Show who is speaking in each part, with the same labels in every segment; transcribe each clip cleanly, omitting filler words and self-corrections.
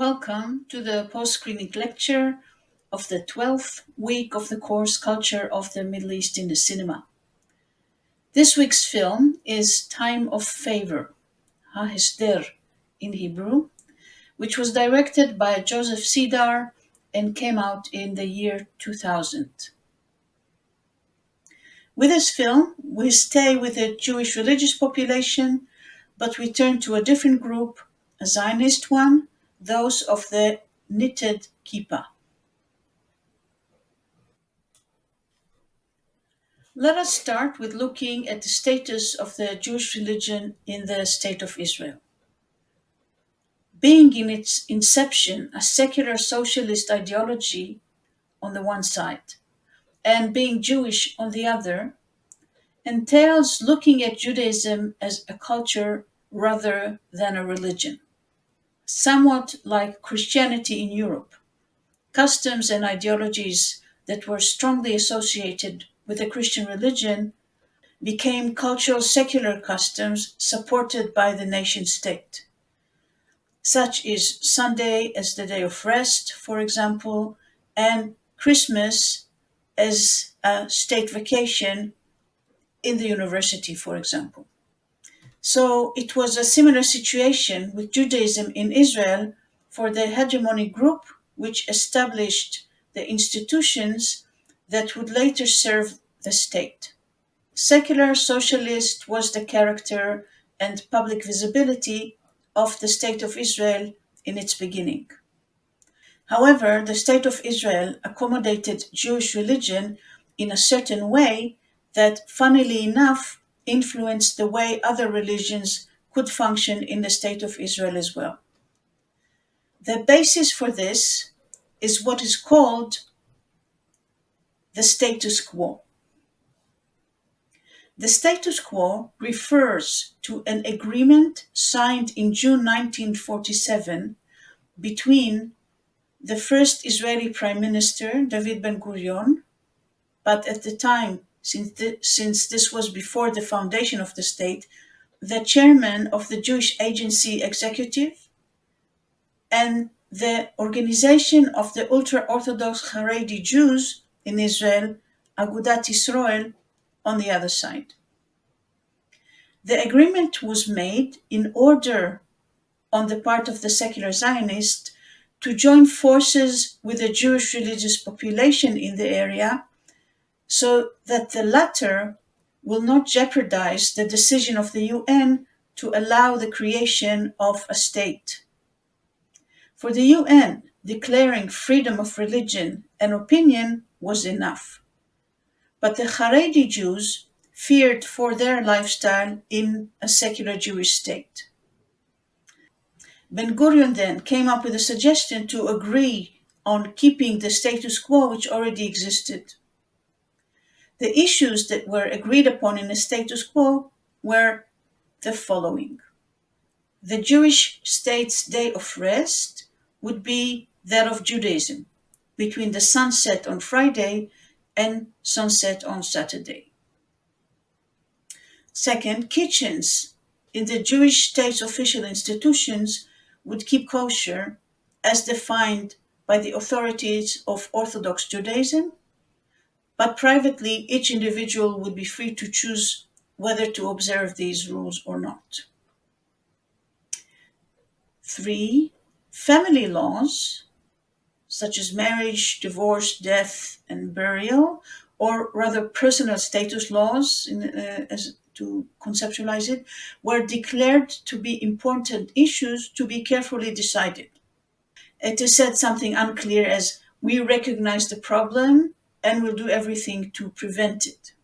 Speaker 1: Welcome to the post-screening lecture of the 12th week of the course Culture of the Middle East in the Cinema. This week's film is Time of Favor, Ha-Hesder in Hebrew, which was directed by Joseph Cedar and came out in the year 2000. With this film, we stay with the Jewish religious population, but we turn to a different group, a Zionist one, those of the knitted kippah. Let us start with looking at the status of the Jewish religion in the State of Israel. Being in its inception a secular socialist ideology on the one side, and being Jewish on the other, entails looking at Judaism as a culture rather than a religion. Somewhat like Christianity in Europe, customs and ideologies that were strongly associated with the Christian religion became cultural secular customs supported by the nation state. Such is Sunday as the day of rest, for example, and Christmas as a state vacation in the university, for example. So it was a similar situation with Judaism in Israel for the hegemonic group which established the institutions that would later serve the state. Secular socialist was the character and public visibility of the State of Israel in its beginning. However, the State of Israel accommodated Jewish religion in a certain way that, funnily enough, influenced the way other religions could function in the State of Israel as well. The basis for this is what is called the status quo. The status quo refers to an agreement signed in June 1947 between the first Israeli Prime Minister, David Ben-Gurion, but at the time, since this was before the foundation of the state, the chairman of the Jewish Agency Executive, and the organization of the ultra-Orthodox Haredi Jews in Israel, Agudat Yisrael, on the other side. The agreement was made in order, on the part of the secular Zionists, to join forces with the Jewish religious population in the area so that the latter will not jeopardize the decision of the UN to allow the creation of a state. For the UN, declaring freedom of religion and opinion was enough. But the Haredi Jews feared for their lifestyle in a secular Jewish state. Ben-Gurion then came up with a suggestion to agree on keeping the status quo which already existed. The issues that were agreed upon in the status quo were the following. The Jewish state's day of rest would be that of Judaism, between the sunset on Friday and sunset on Saturday. Second, kitchens in the Jewish state's official institutions would keep kosher as defined by the authorities of Orthodox Judaism, but privately each individual would be free to choose whether to observe these rules or not. 3, family laws, such as marriage, divorce, death, and burial, or rather personal status laws, as to conceptualize it, were declared to be important issues to be carefully decided. It is said something unclear as, we recognize the problem and will do everything to prevent it.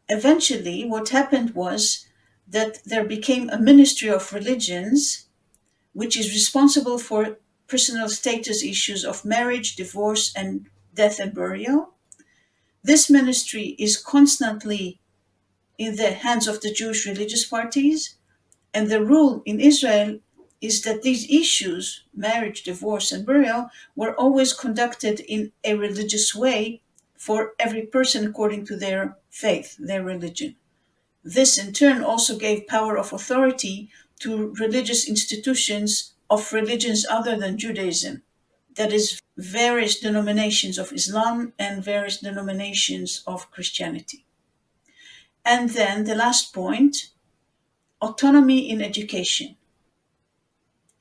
Speaker 1: Eventually, what happened was that there became a ministry of religions, which is responsible for personal status issues of marriage, divorce, and death and burial. This ministry is constantly in the hands of the Jewish religious parties, and the rule in Israel is that these issues, marriage, divorce, and burial, were always conducted in a religious way for every person according to their faith, their religion. This in turn also gave power of authority to religious institutions of religions other than Judaism. That is, various denominations of Islam and various denominations of Christianity. And then the last point, autonomy in education.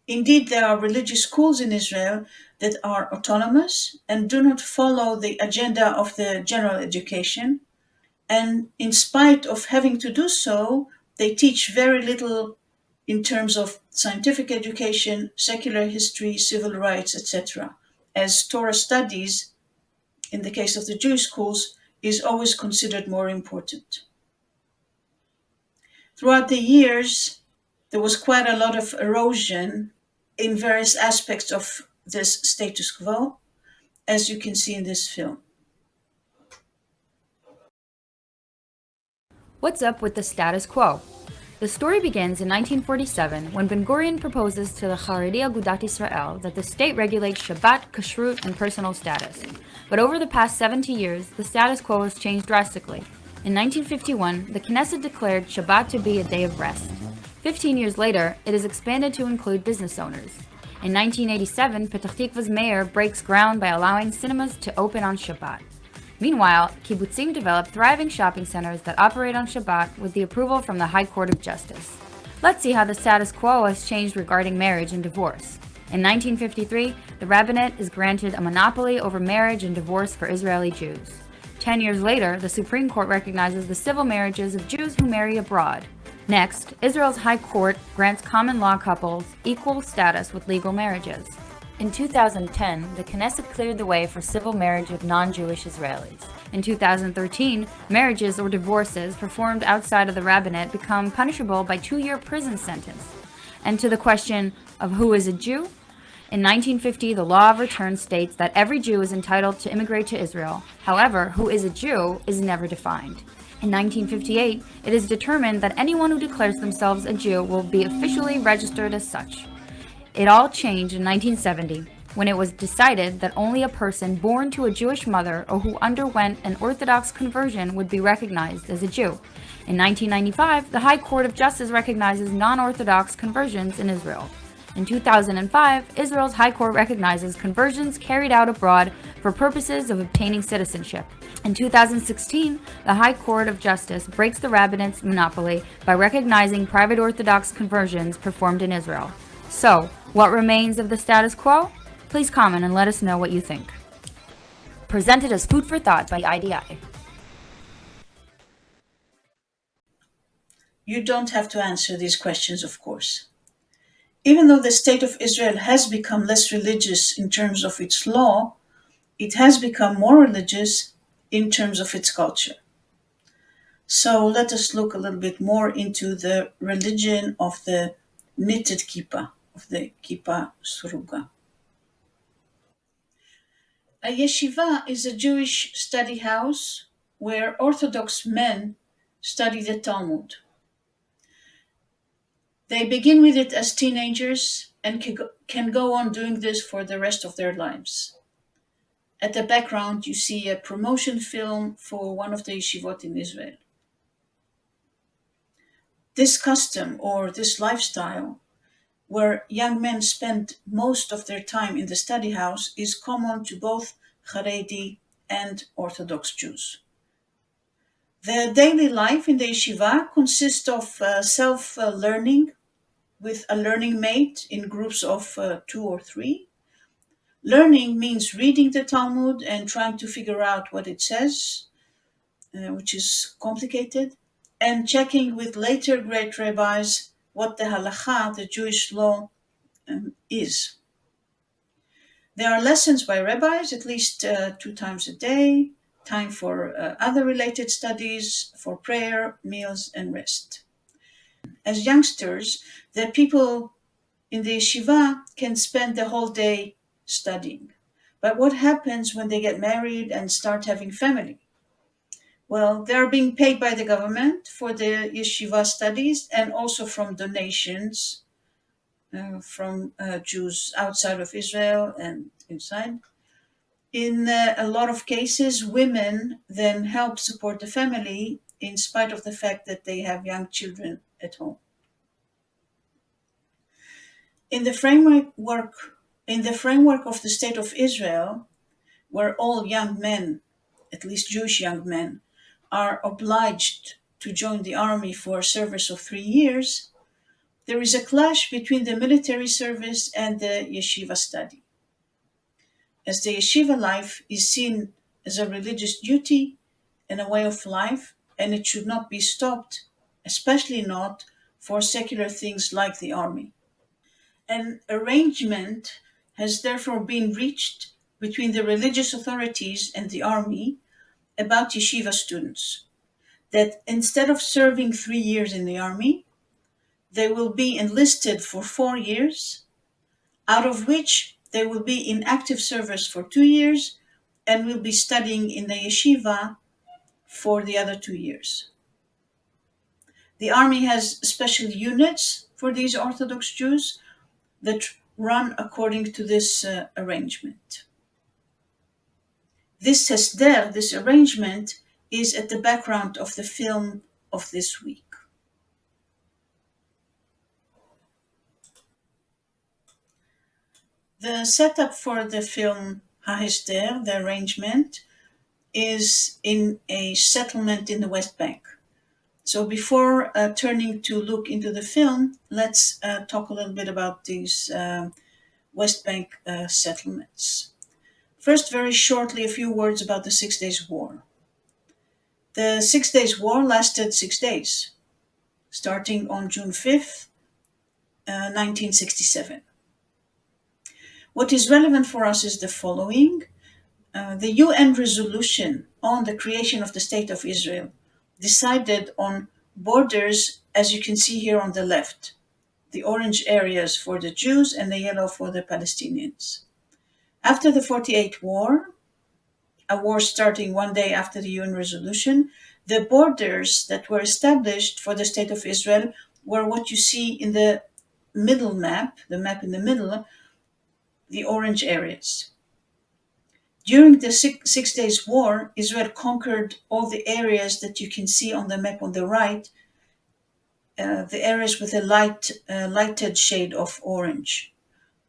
Speaker 1: Indeed, there are religious schools in Israel that are autonomous and do not follow the agenda of the general education. And in spite of having to do so, they teach very little in terms of scientific education, secular history, civil rights, etc., as Torah studies, in the case of the Jewish schools, is always considered more important. Throughout the years, there was quite a lot of erosion in various aspects of this status quo, as you can see in this film.
Speaker 2: What's up with the status quo? The story begins in 1947 when Ben-Gurion proposes to the Haredi Agudat Israel that the state regulates Shabbat, Kashrut, and personal status. But over the past 70 years, the status quo has changed drastically. In 1951, the Knesset declared Shabbat to be a day of rest. 15 years later, it is expanded to include business owners. In 1987, Petah Tikva's mayor breaks ground by allowing cinemas to open on Shabbat. Meanwhile, kibbutzim develop thriving shopping centers that operate on Shabbat with the approval from the High Court of Justice. Let's see how the status quo has changed regarding marriage and divorce. In 1953, the rabbinate is granted a monopoly over marriage and divorce for Israeli Jews. 10 years later, the Supreme Court recognizes the civil marriages of Jews who marry abroad. Next, Israel's High Court grants common law couples equal status with legal marriages. In 2010, the Knesset cleared the way for civil marriage of non-Jewish Israelis. In 2013, marriages or divorces performed outside of the rabbinate become punishable by 2-year prison sentence. And to the question of who is a Jew? In 1950, the law of return states that every Jew is entitled to immigrate to Israel. However, who is a Jew is never defined. In 1958, it is determined that anyone who declares themselves a Jew will be officially registered as such. It all changed in 1970, when it was decided that only a person born to a Jewish mother or who underwent an Orthodox conversion would be recognized as a Jew. In 1995, the High Court of Justice recognizes non-Orthodox conversions in Israel. In 2005, Israel's High Court recognizes conversions carried out abroad for purposes of obtaining citizenship. In 2016, the High Court of Justice breaks the rabbinate's monopoly by recognizing private Orthodox conversions performed in Israel. So, what remains of the status quo? Please comment and let us know what you think. Presented as food for thought by IDI.
Speaker 1: You don't have to answer these questions, of course. Even though the state of Israel has become less religious in terms of its law, it has become more religious in terms of its culture. So let us look a little bit more into the religion of the knitted kippah, of the kippah sruga. A yeshiva is a Jewish study house where Orthodox men study the Talmud. They begin with it as teenagers and can go on doing this for the rest of their lives. At the background, you see a promotion film for one of the yeshivot in Israel. This custom or this lifestyle, where young men spend most of their time in the study house, is common to both Haredi and Orthodox Jews. The daily life in the yeshiva consists of self-learning with a learning mate in groups of 2 or 3. Learning means reading the Talmud and trying to figure out what it says, which is complicated, and checking with later great rabbis what the halakha, the Jewish law, is. There are lessons by rabbis at least 2 times a day, time for other related studies, for prayer, meals, and rest. As youngsters, the people in the yeshiva can spend the whole day studying. But what happens when they get married and start having family? Well, they're being paid by the government for the yeshiva studies and also from donations from Jews outside of Israel and inside. In a lot of cases, women then help support the family in spite of the fact that they have young children at home. In the framework in the framework of the State of Israel, where all young men, at least Jewish young men, are obliged to join the army for a service of 3 years, there is a clash between the military service and the yeshiva study, as the yeshiva life is seen as a religious duty and a way of life, and it should not be stopped, especially not for secular things like the army. An arrangement has therefore been reached between the religious authorities and the army about yeshiva students, that instead of serving 3 years in the army, they will be enlisted for 4 years, out of which they will be in active service for 2 years and will be studying in the yeshiva for the other 2 years. The army has special units for these Orthodox Jews that run according to this arrangement. This Ha-Hesder, this arrangement, is at the background of the film of this week. The setup for the film Ha-Hesder, the arrangement, is in a settlement in the West Bank. So before turning to look into the film, let's talk a little bit about these West Bank settlements. First, very shortly, a few words about the 6 Days War. The 6 Days War lasted 6 days, starting on June 5th, 1967. What is relevant for us is the following. The UN resolution on the creation of the State of Israel decided on borders, as you can see here on the left, the orange areas for the Jews and the yellow for the Palestinians. After the 48 War, a war starting one day after the UN resolution, the borders that were established for the State of Israel were what you see in the middle map, the map in the middle, the orange areas. During the 6 Days War, Israel conquered all the areas that you can see on the map on the right, the areas with a lighted shade of orange.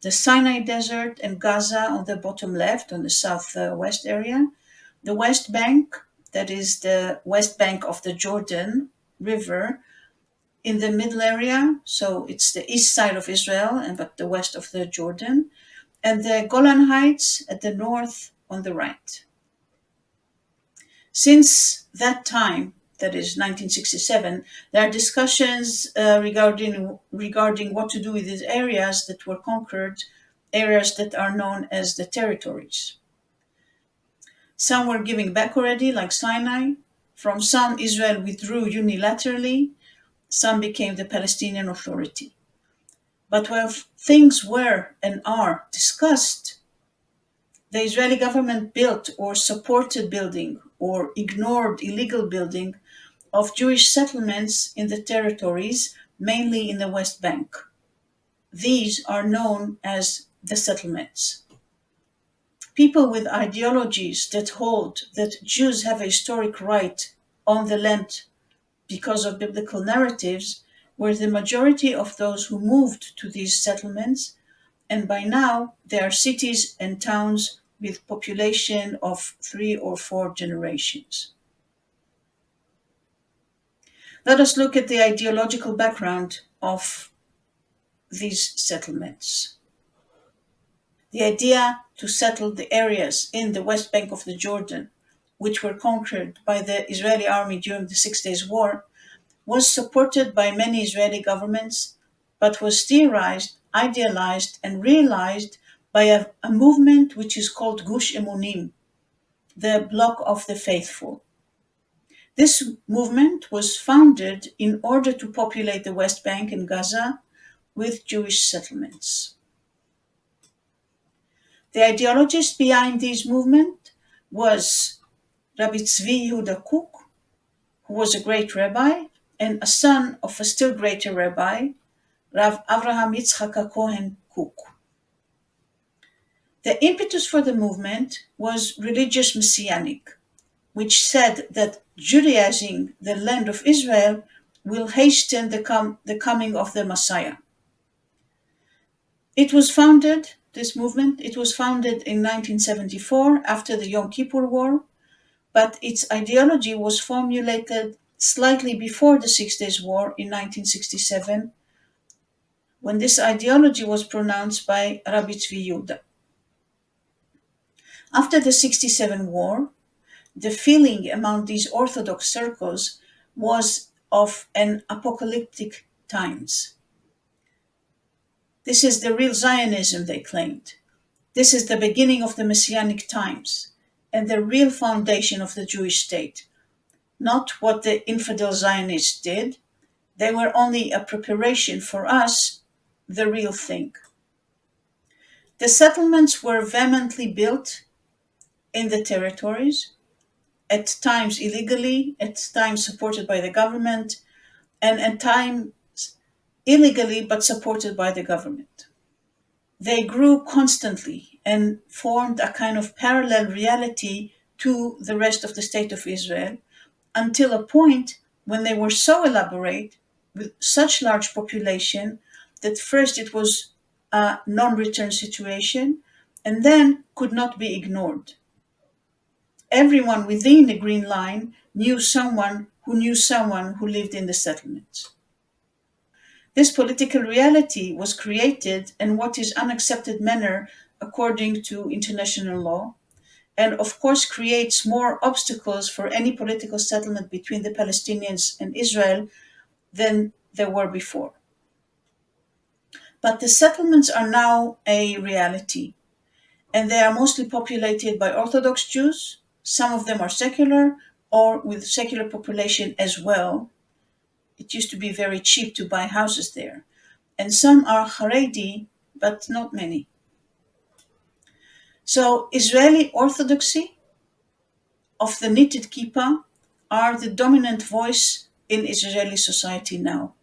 Speaker 1: The Sinai Desert and Gaza on the bottom left, on the southwest area. The West Bank, that is the West Bank of the Jordan River, in the middle area, so it's the east side of Israel, but the west of the Jordan. And the Golan Heights at the north on the right. Since that time, that is 1967, there are discussions regarding what to do with these areas that were conquered, areas that are known as the territories. Some were given back already, like Sinai. From some, Israel withdrew unilaterally. Some became the Palestinian Authority. But while things were and are discussed, the Israeli government built or supported building or ignored illegal building of Jewish settlements in the territories, mainly in the West Bank. These are known as the settlements. People with ideologies that hold that Jews have a historic right on the land because of biblical narratives were the majority of those who moved to these settlements, and by now they are cities and towns with population of 3 or 4 generations. Let us look at the ideological background of these settlements. The idea to settle the areas in the West Bank of the Jordan, which were conquered by the Israeli army during the 6 Days War, was supported by many Israeli governments, but was theorized, idealized, and realized by a movement which is called Gush Emunim, the Bloc of the Faithful. This movement was founded in order to populate the West Bank and Gaza with Jewish settlements. The ideologist behind this movement was Rabbi Tzvi Yehuda Kook, who was a great rabbi and a son of a still greater rabbi, Rav Avraham Yitzchak Cohen Kook. The impetus for the movement was religious messianic, which said that Judaizing the land of Israel will hasten the coming of the Messiah. This movement, it was founded in 1974 after the Yom Kippur War, but its ideology was formulated slightly before the Six Days War in 1967, when this ideology was pronounced by Rabbi Tzvi Yehuda. After the 67 war, the feeling among these Orthodox circles was of an apocalyptic times. This is the real Zionism, they claimed. This is the beginning of the Messianic times and the real foundation of the Jewish state. Not what the infidel Zionists did. They were only a preparation for us, the real thing. The settlements were vehemently built in the territories, at times illegally, at times supported by the government, and at times illegally but supported by the government. They grew constantly and formed a kind of parallel reality to the rest of the state of Israel, until a point when they were so elaborate, with such large population, that first it was a non-return situation and then could not be ignored. Everyone within the Green Line knew someone who lived in the settlements. This political reality was created in what is unaccepted manner according to international law, and of course creates more obstacles for any political settlement between the Palestinians and Israel than there were before. But the settlements are now a reality, and they are mostly populated by Orthodox Jews. Some of them are secular or with secular population as well. It used to be very cheap to buy houses there. And some are Haredi, but not many. So Israeli Orthodoxy of the knitted kippah are the dominant voice in Israeli society now.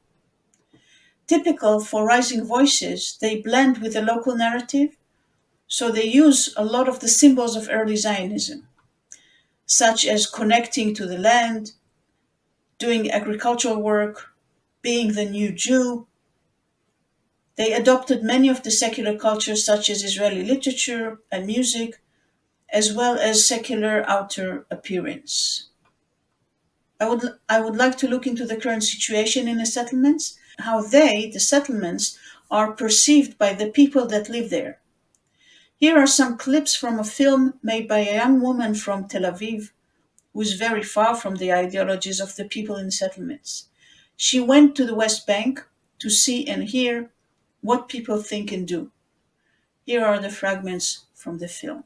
Speaker 1: Typical for rising voices, they blend with the local narrative, so they use a lot of the symbols of early Zionism, such as connecting to the land, doing agricultural work, being the new Jew. They adopted many of the secular cultures such as Israeli literature and music, as well as secular outer appearance. I would like to look into the current situation in the settlements, how they, the settlements, are perceived by the people that live there. Here are some clips from a film made by a young woman from Tel Aviv, who is very far from the ideologies of the people in settlements. She went to the West Bank to see and hear what people think and do. Here are the fragments from the film.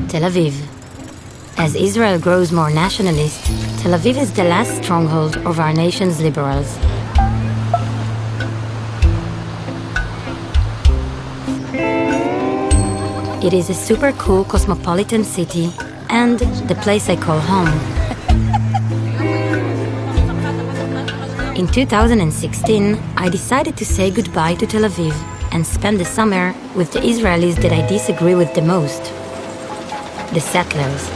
Speaker 3: Tel Aviv. As Israel grows more nationalist, Tel Aviv is the last stronghold of our nation's liberals. It is a super cool cosmopolitan city and the place I call home. In 2016, I decided to say goodbye to Tel Aviv and spend the summer with the Israelis that I disagree with the most, the settlers.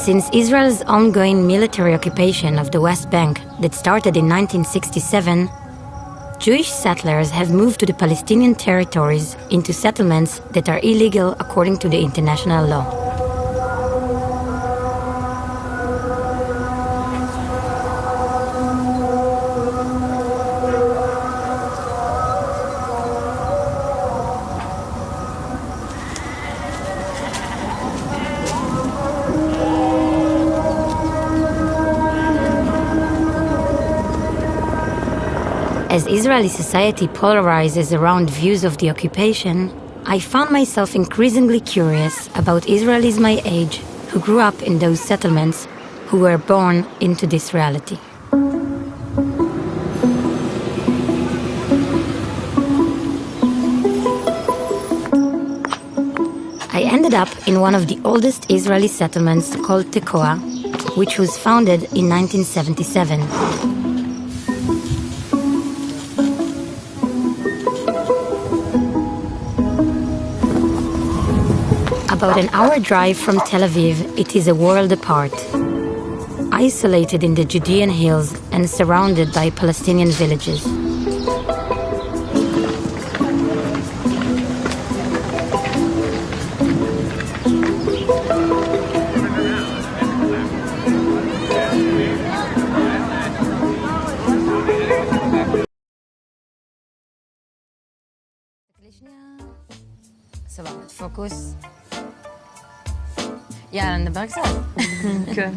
Speaker 3: Since Israel's ongoing military occupation of the West Bank that started in 1967, Jewish settlers have moved to the Palestinian territories into settlements that are illegal according to the international law. As Israeli society polarizes around views of the occupation, I found myself increasingly curious about Israelis my age who grew up in those settlements, who were born into this reality. I ended up in one of the oldest Israeli settlements called Tekoa, which was founded in 1977. about an hour drive from Tel Aviv, it is a world apart. Isolated in the Judean hills and surrounded by Palestinian villages.
Speaker 4: סבבה, פוקוס. יאללה, נדבר קצת.
Speaker 5: כן.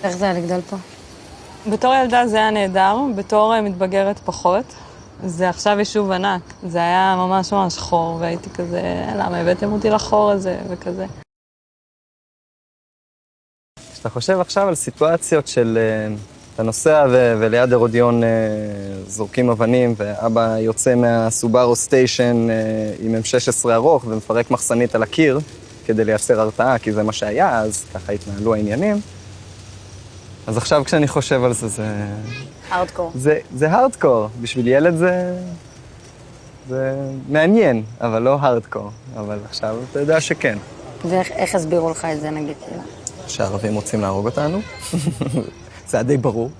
Speaker 4: איך זה היה לגדול פה?
Speaker 5: בתור ילדה זה היה נהדר, בתור מתבגרת פחות. זה עכשיו יישוב ענק. זה היה ממש ממש חור, והייתי כזה, למה הבאתם אותי לחור הזה וכזה.
Speaker 6: כשאתה חושב עכשיו על סיטואציות של אתה נוסע וליד הרודיון זורקים אבנים, ואבא יוצא מהסובארו סטיישן עם M16 ארוך ומפרק מחסנית על הקיר כדי לייצר הרתעה, כי זה מה שהיה, אז ככה התנהלו העניינים. אז עכשיו כשאני חושב על זה, זה...
Speaker 4: הארדקור.
Speaker 6: זה הארדקור. בשביל ילד זה מעניין, אבל לא הארדקור. אבל עכשיו אתה יודע שכן.
Speaker 4: ואיך הסבירו לך את זה, נגיד?
Speaker 6: שהערבים רוצים להרוג אותנו. זה די ברור.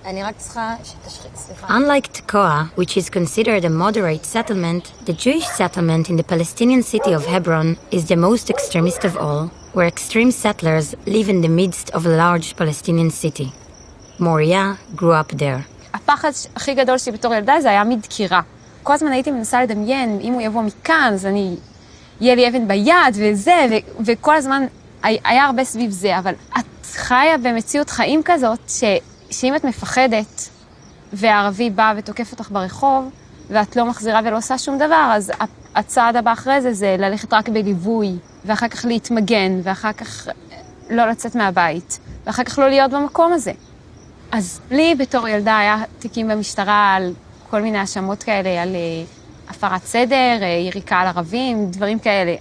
Speaker 4: אני רק צריכה שתשחית, סליחה.
Speaker 3: Unlike Tekoa, which is considered a moderate settlement, the Jewish settlement in the Palestinian city of Hebron is the most extremist of all, where extreme settlers live in the midst of a large Palestinian city. Moria grew up there.
Speaker 7: הפחד הכי גדול שלי בתור ילדה זה היה מדקירה. כל הזמן הייתי מנסה לדמיין, אם הוא יבוא מכאן, אז יהיה לי אבן ביד וזה, וכל הזמן היה הרבה סביב זה, אבל את חיה במציאות חיים כזאת, שאם את מפחדת, והערבי בא ותוקף אותך ברחוב, ואת לא מחזירה ולא עושה שום דבר, אז הצעד הבא אחרי זה זה ללכת רק בליווי, ואחר כך להתמגן, ואחר כך לא לצאת מהבית, ואחר כך לא להיות במקום הזה. אז לי בתור ילדה היה תיקים במשטרה על כל מיני האשמות כאלה, על הפרת סדר, יריקה על ערבים, דברים כאלה.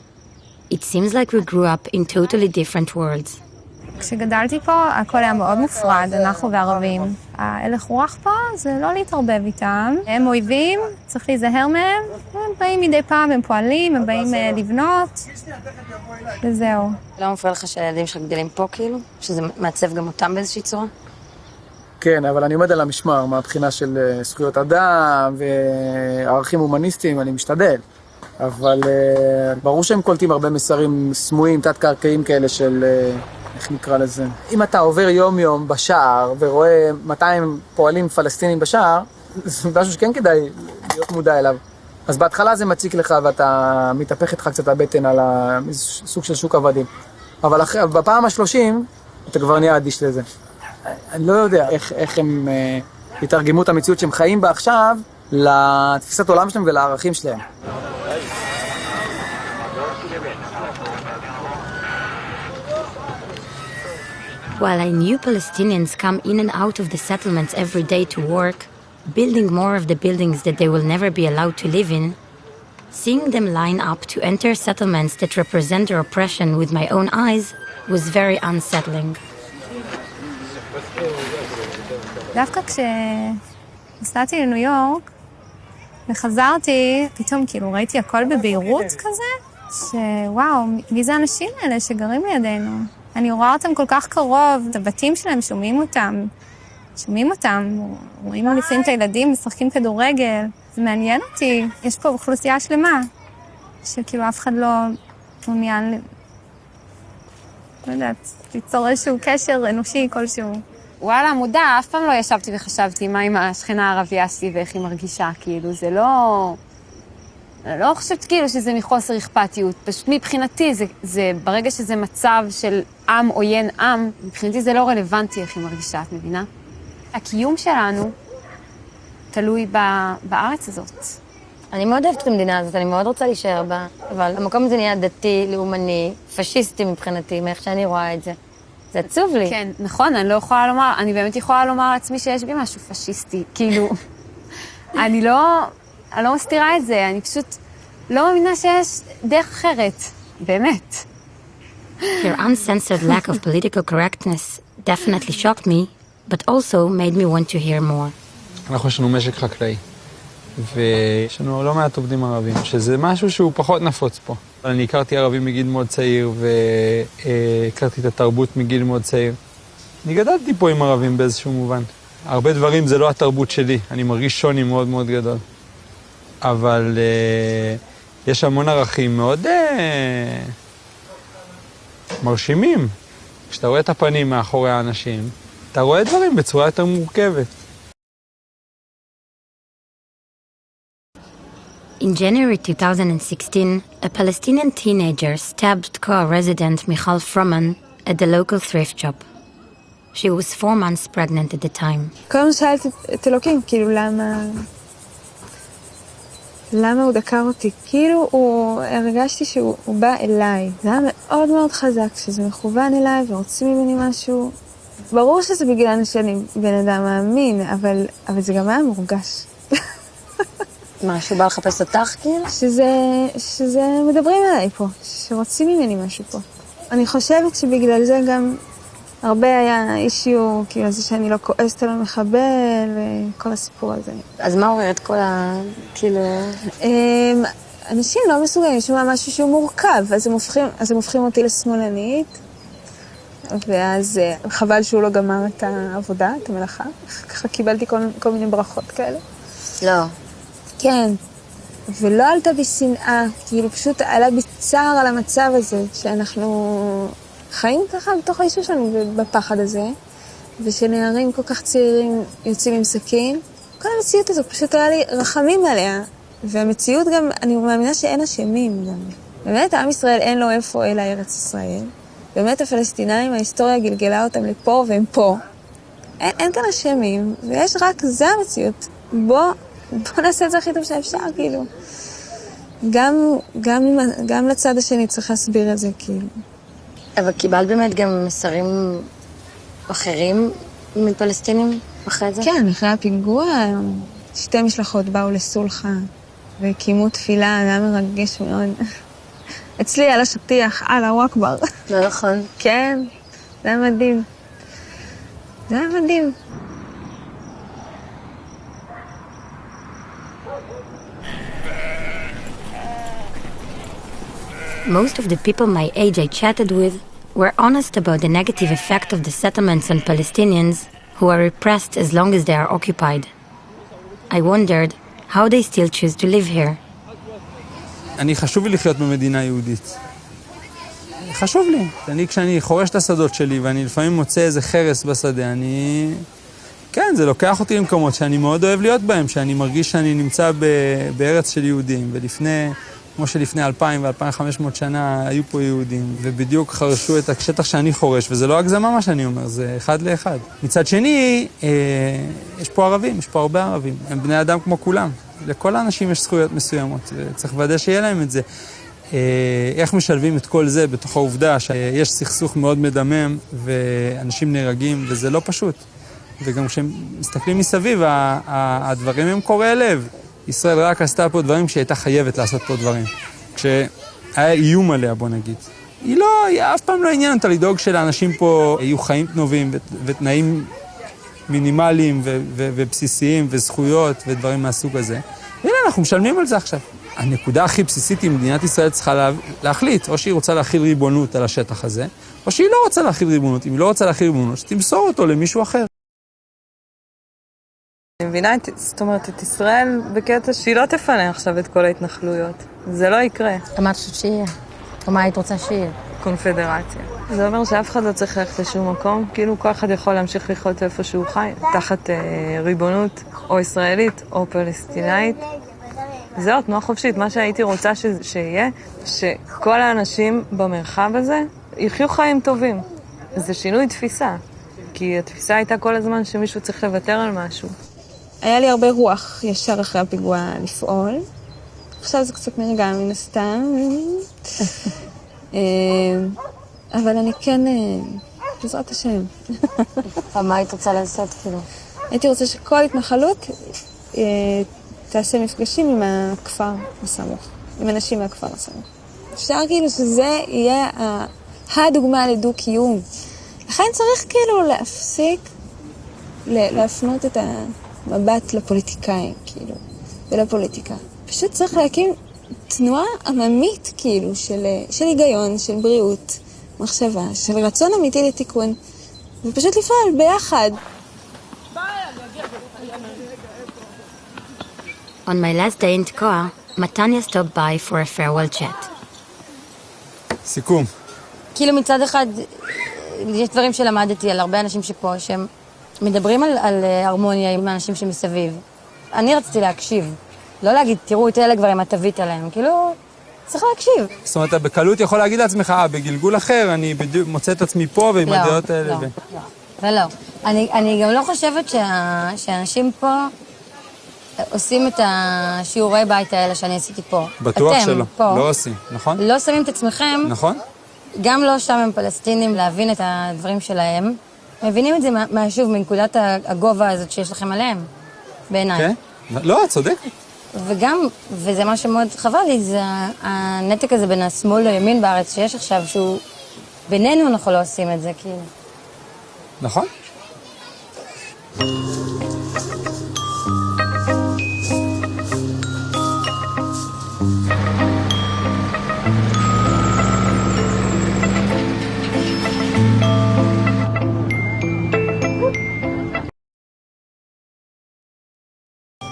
Speaker 3: It seems like we grew up in totally different worlds.
Speaker 8: כשגדלתי פה, הכל היה מאוד מופרד, אנחנו וערבים. ההלך רוח פה זה לא להתערבב איתם. הם אויבים, צריך להיזהר מהם. הם באים מדי פעם, הם פועלים, הם באים לבנות, וזהו.
Speaker 4: לא מפריע לך שהילדים שלך גדלים פה, כאילו? שזה מעצב גם אותם באיזושהי צורה?
Speaker 9: כן, אבל אני עומד על המשמר, מהבחינה של זכויות אדם וערכים הומניסטיים, אני משתדל. אבל ברור שהם קולטים הרבה מסרים סמויים, תת-קרקעיים כאלה של, איך נקרא לזה? אם אתה עובר יום-יום בשער ורואה 200 פועלים פלסטינים בשער, זה משהו שכן כדאי להיות מודע אליו. אז בהתחלה זה מציק לך ואתה מתהפך איתך קצת הבטן על סוג של שוק עבדים. אבל בפעם ה-30 אתה כבר נהיה אדיש לזה. אני לא יודע איך הם יתרגמו את המציאות שהם חיים בה עכשיו לתפיסת עולם שלהם ולערכים שלהם.
Speaker 3: While I knew Palestinians come in and out of the settlements every day to work, building more of the buildings that they will never be allowed to live in, seeing them line up to enter settlements that represent their oppression with my own eyes was very unsettling.
Speaker 8: דווקא כשנסעתי לניו יורק וחזרתי, פתאום כאילו ראיתי הכל בבהירות כזה, שוואו, מי זה האנשים האלה שגרים לידינו? אני רואה אותם כל כך קרוב, את הבתים שלהם, שומעים אותם, רואים לפעמים את הילדים, משחקים כדורגל, זה מעניין אותי. יש פה אוכלוסייה שלמה, שכאילו אף אחד לא מעוניין, לא יודעת, ליצור איזשהו קשר אנושי כלשהו.
Speaker 7: וואלה, מודע, אף פעם לא ישבתי וחשבתי מה עם השכנה הערבייה שלי ואיך היא מרגישה, כאילו, זה לא חושבת כאילו שזה מחוסר אכפתיות, פשוט מבחינתי זה ברגע שזה מצב של עם עוין עם, מבחינתי זה לא רלוונטי איך היא מרגישה, את מבינה? הקיום שלנו תלוי בארץ הזאת.
Speaker 4: אני מאוד אוהבת את המדינה הזאת, אני מאוד רוצה להישאר בה, אבל המקום הזה נהיה דתי, לאומני, פשיסטי מבחינתי, מאיך שאני רואה את זה. זה עצוב לי.
Speaker 7: כן, נכון, אני באמת יכולה לומר לעצמי שיש בי משהו פשיסטי, כאילו, אני לא מסתירה את זה, אני פשוט לא מאמינה שיש דרך אחרת, באמת.
Speaker 3: Your uncensored lack of political correctness definitely shocked me, but also made me want to hear more.
Speaker 10: אנחנו יש לנו משק חקלאי. ויש לנו לא מעט עובדים ערבים, שזה משהו שהוא פחות נפוץ פה. אני הכרתי ערבים מגיל מאוד צעיר, והכרתי את התרבות מגיל מאוד צעיר. אני גדלתי פה עם ערבים באיזשהו מובן. הרבה דברים זה לא התרבות שלי, אני מרגיש שוני מאוד מאוד גדול. אבל יש המון ערכים מאוד מרשימים. כשאתה רואה את הפנים מאחורי האנשים, אתה רואה דברים בצורה יותר מורכבת.
Speaker 3: In January 2016, a Palestinian teenager stabbed co-resident Michal Froman at the local thrift shop. She was 4 months pregnant at the time.
Speaker 8: כל הזמן שאלתי את אלוקים, כאילו, למה הוא דקר אותי? כאילו, הרגשתי שהוא בא אליי. זה היה מאוד מאוד חזק, שזה מכוון אליי ורוצים ממני משהו. ברור שזה בגלל שאני בן אדם מאמין, אבל זה גם היה מורגש.
Speaker 4: מה, שהוא בא לחפש אותך, כאילו?
Speaker 8: שזה מדברים עליי פה, שרוצים ממני משהו פה. אני חושבת שבגלל זה גם הרבה היה אישיו, כאילו זה שאני לא כועסת על המחבל וכל הסיפור הזה.
Speaker 4: אז מה אומר את כל כאילו...
Speaker 8: אנשים לא מסוגלים לשמוע משהו שהוא מורכב, אז הם הופכים אותי לשמאלנית, ואז חבל שהוא לא גמר את העבודה, את המלאכה. ככה קיבלתי כל מיני ברכות כאלה.
Speaker 4: לא.
Speaker 8: כן, ולא עלתה בשנאה, כאילו פשוט עלה בצער על המצב הזה, שאנחנו חיים ככה בתוך האישור שלנו בפחד הזה, ושנערים כל כך צעירים יוצאים עם סכין. כל המציאות הזו פשוט היה לי רחמים עליה, והמציאות גם, אני מאמינה שאין אשמים גם. באמת, עם ישראל אין לו איפה אלא ארץ ישראל. באמת הפלסטינאים, ההיסטוריה גלגלה אותם לפה והם פה. אין כאן אשמים, ויש רק, זה המציאות. בוא נעשה את זה הכי טוב שאפשר, כאילו. גם לצד השני צריך להסביר את זה, כאילו.
Speaker 4: אבל קיבלת באמת גם מסרים אחרים מפלסטינים אחרי זה?
Speaker 8: כן, אחרי הפיגוע, 2 משלחות באו לסולחה, והקימו תפילה, זה היה מרגש מאוד. אצלי על השטיח, אללה אכבר.
Speaker 4: לא נכון.
Speaker 8: כן, זה היה מדהים. זה היה מדהים.
Speaker 3: Most of the people my age I chatted with were honest about the negative effect of the settlements on Palestinians who are repressed as long as they are occupied. I wondered how they still choose to live here.
Speaker 10: אני חשוב לי לחיות במדינה יהודית. חשוב לי. כשאני חורש את השדות שלי ואני לפעמים מוצא איזה חרס בשדה, כן, זה לוקח אותי למקומות שאני מאוד אוהב להיות בהם, שאני מרגיש שאני נמצא בארץ של יהודים, כמו שלפני 2,000 ו-2,500 שנה היו פה יהודים, ובדיוק חרשו את השטח שאני חורש, וזה לא הגזמה מה שאני אומר, זה אחד לאחד. מצד שני, יש פה ערבים, יש פה הרבה ערבים, הם בני אדם כמו כולם. לכל האנשים יש זכויות מסוימות, וצריך לוודא שיהיה להם את זה. איך משלבים את כל זה בתוך העובדה שיש סכסוך מאוד מדמם, ואנשים נהרגים, וזה לא פשוט. וגם כשהם מסתכלים מסביב, הדברים הם קורעי לב. ישראל רק עשתה פה דברים כשהיא הייתה חייבת לעשות פה דברים. כשהיה איום עליה, בוא נגיד. היא אף פעם לא עניין אותה לדאוג שלאנשים פה יהיו חיים טובים ותנאים מינימליים ובסיסיים וזכויות ודברים מהסוג הזה. הנה, אנחנו משלמים על זה עכשיו. הנקודה הכי בסיסית היא מדינת ישראל צריכה להחליט, או שהיא רוצה להכיל ריבונות על השטח הזה, או שהיא לא רוצה להכיל ריבונות. אם היא לא רוצה להכיל ריבונות, שתמסור אותו למישהו אחר.
Speaker 5: אני מבינה, זאת אומרת, את ישראל בקטע שהיא לא תפנה עכשיו את כל ההתנחלויות. זה לא יקרה.
Speaker 4: מה את חושבת שיהיה? או מה היית רוצה שיהיה?
Speaker 5: קונפדרציה. זה אומר שאף אחד לא צריך ללכת לשום מקום, כאילו כל אחד יכול להמשיך לחיות איפה שהוא חי, תחת ריבונות או ישראלית או פלסטינאית. זהו, תנועה חופשית. מה שהייתי רוצה שיהיה, שכל האנשים במרחב הזה יחיו חיים טובים. זה שינוי תפיסה, כי התפיסה הייתה כל הזמן שמישהו צריך לוותר על משהו.
Speaker 8: היה לי הרבה רוח ישר אחרי הפיגוע לפעול. עכשיו זה קצת נרגע מן הסתם. אבל אני כן, בעזרת השם.
Speaker 4: מה היית רוצה לעשות כאילו?
Speaker 8: הייתי רוצה שכל התנחלות תעשה מפגשים עם הכפר הסמוך, עם אנשים מהכפר הסמוך. אפשר כאילו שזה יהיה הדוגמה לדו-קיום. לכן צריך כאילו להפסיק, להפנות את המבט לפוליטיקאים, כאילו. ולפוליטיקה. פשוט צריך להקים תנועה עממית כאילו של היגיון, של בריאות, מחשבה, של רצון אמיתי לתיקון, ופשוט לפעול ביחד.
Speaker 3: On my last day in Tkoa, Matanya stopped by for a farewell chat.
Speaker 10: סיכום.
Speaker 4: כאילו מצד אחד, יש דברים שלמדתי על הרבה אנשים שפה, שהם מדברים על הרמוניה עם האנשים שמסביב. אני רציתי להקשיב, לא להגיד, תראו את אלה כבר עם התווית עליהם, כאילו, צריך להקשיב.
Speaker 10: זאת אומרת, אתה בקלות יכול להגיד לעצמך, בגלגול אחר, אני בדיוק מוצא את עצמי פה ועם הדעות האלה.
Speaker 4: לא, ולא. אני גם לא חושבת שאנשים פה עושים את השיעורי בית האלה שאני עשיתי פה.
Speaker 10: בטוח
Speaker 4: אתם,
Speaker 10: שלא,
Speaker 4: פה,
Speaker 10: לא עושים, נכון?
Speaker 4: לא שמים את עצמכם,
Speaker 10: נכון?
Speaker 4: גם לא שם הם פלסטינים להבין את הדברים שלהם, מבינים את זה שוב מנקודת הגובה הזאת שיש לכם עליהם, בעיניי.
Speaker 10: כן? לא, צודק.
Speaker 4: וגם, וזה מה שמאוד חבל לי, זה הנתק הזה בין השמאל לימין בארץ שיש עכשיו, שהוא בינינו אנחנו לא עושים את זה, כאילו.
Speaker 10: נכון?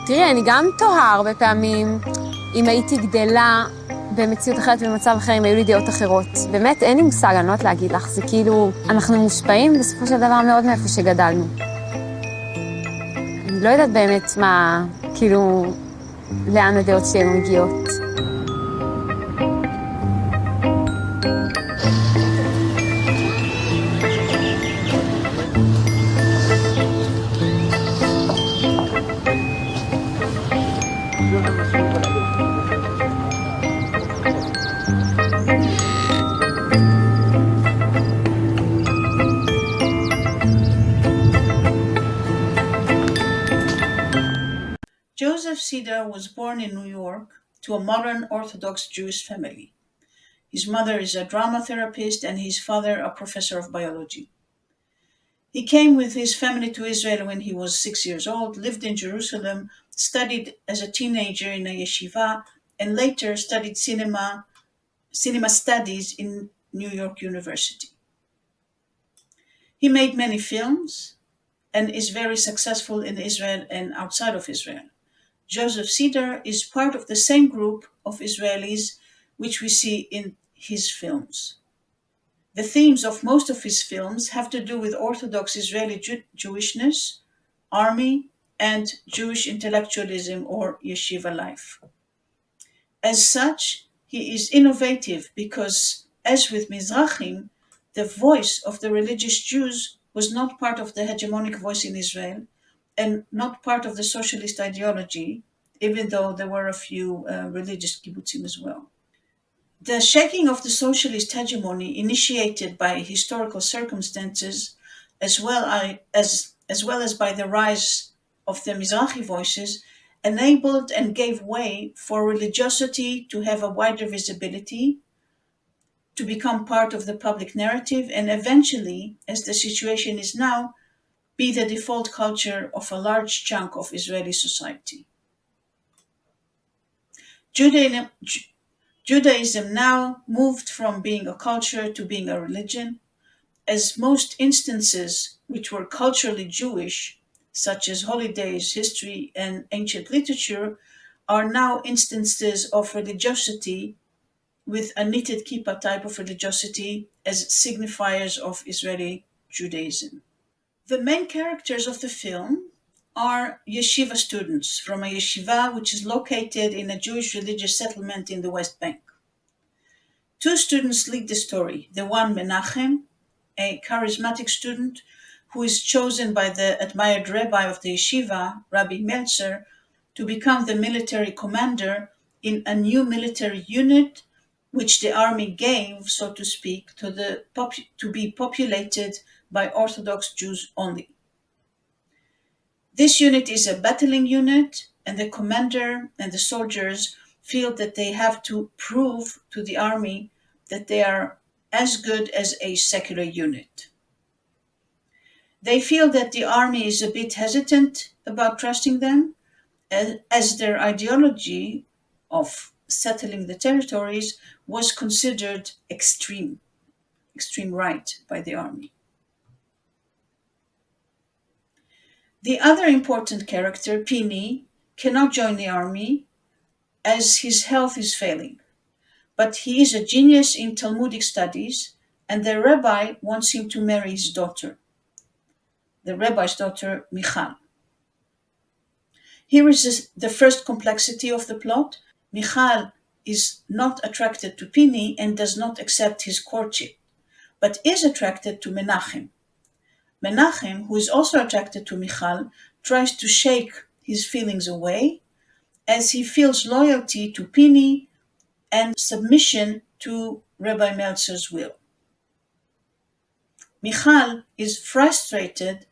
Speaker 7: תראי, אני גם תוהה הרבה פעמים אם הייתי גדלה במציאות אחרת ובמצב אחר, אם היו לי דעות אחרות. באמת, אין לי מושג, אני לא יודעת להגיד לך, זה כאילו, אנחנו מושפעים בסופו של דבר מאוד מאיפה שגדלנו. אני לא יודעת באמת מה, כאילו, לאן הדעות שלנו מגיעות.
Speaker 1: Joseph Cedar was born in New York to a modern Orthodox Jewish family. His mother is a drama therapist and his father a professor of biology. He came with his family to Israel when he was 6 years old, lived in Jerusalem, studied as a teenager in a yeshiva, and later studied cinema studies in New York University. He made many films and is very successful in Israel and outside of Israel. Joseph Cedar is part of the same group of Israelis which we see in his films. The themes of most of his films have to do with Orthodox Israeli Jewishness, army, and Jewish intellectualism or yeshiva life. As such, he is innovative because, as with Mizrahim, the voice of the religious Jews was not part of the hegemonic voice in Israel and not part of the socialist ideology, even though there were a few religious kibbutzim as well. The shaking of the socialist hegemony initiated by historical circumstances, as well as by the rise of the Mizrahi voices, enabled and gave way for religiosity to have a wider visibility, to become part of the public narrative, and eventually, as the situation is now, be the default culture of a large chunk of Israeli society. Judaism now moved from being a culture to being a religion, as most instances which were culturally Jewish, such as holidays, history, and ancient literature, are now instances of religiosity with a knitted kippah type of religiosity as signifiers of Israeli Judaism. The main characters of the film are yeshiva students from a yeshiva which is located in a Jewish religious settlement in the West Bank. Two students lead the story. The one, Menachem, a charismatic student who is chosen by the admired rabbi of the yeshiva, Rabbi Meltzer, to become the military commander in a new military unit which the army gave, so to speak, to be populated by Orthodox Jews only. This unit is a battling unit, and the commander and the soldiers feel that they have to prove to the army that they are as good as a secular unit. They feel that the army is a bit hesitant about trusting them, as their ideology of settling the territories was considered extreme right by the army. The other important character, Pini, cannot join the army as his health is failing, but he is a genius in Talmudic studies, and the rabbi wants him to marry his daughter, the rabbi's daughter, Michal. Here is the first complexity of the plot. Michal is not attracted to Pini and does not accept his courtship, but is attracted to Menachem. Menachem, who is also attracted to Michal, tries to shake his feelings away as he feels loyalty to Pini and submission to Rabbi Meltzer's will. Michal is frustrated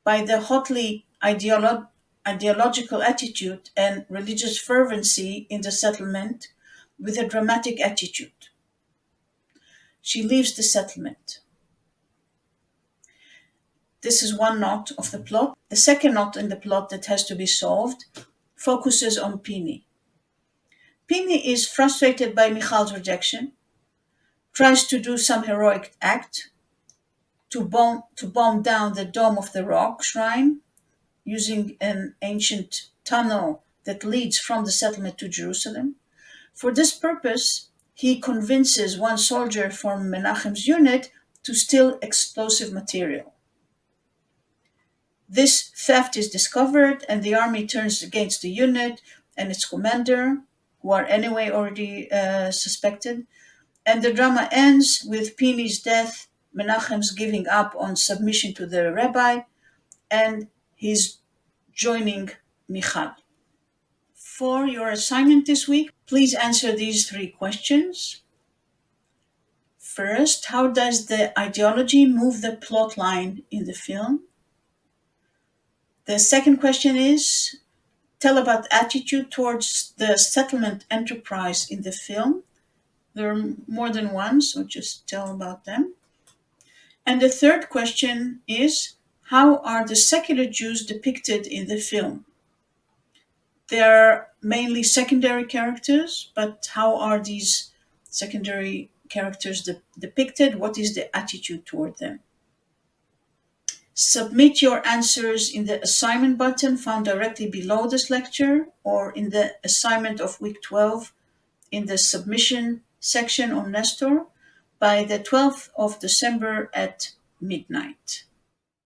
Speaker 1: by the hotly ideological attitude and religious fervency in the settlement with a dramatic attitude. She leaves the settlement. This is one knot of the plot. The second knot in the plot that has to be solved focuses on Pini. Pini is frustrated by Michal's rejection, tries to do some heroic act to bomb down the Dome of the Rock shrine using an ancient tunnel that leads from the settlement to Jerusalem. For this purpose, he convinces one soldier from Menachem's unit to steal explosive material. This theft is discovered, and the army turns against the unit and its commander, who are anyway already suspected. And the drama ends with Pini's death, Menachem's giving up on submission to the rabbi, and his joining Michal. For your assignment this week, please answer these 3 questions. First, how does the ideology move the plot line in the film? The second question is, tell about attitude towards the settlement enterprise in the film. There are more than one, so just tell about them. And the third question is, how are the secular Jews depicted in the film? They are mainly secondary characters, but how are these secondary characters depicted? What is the attitude toward them? Submit your answers in the assignment button found directly below this lecture, or in the assignment of week 12 in the submission section on Nestor by the 12th of December at midnight.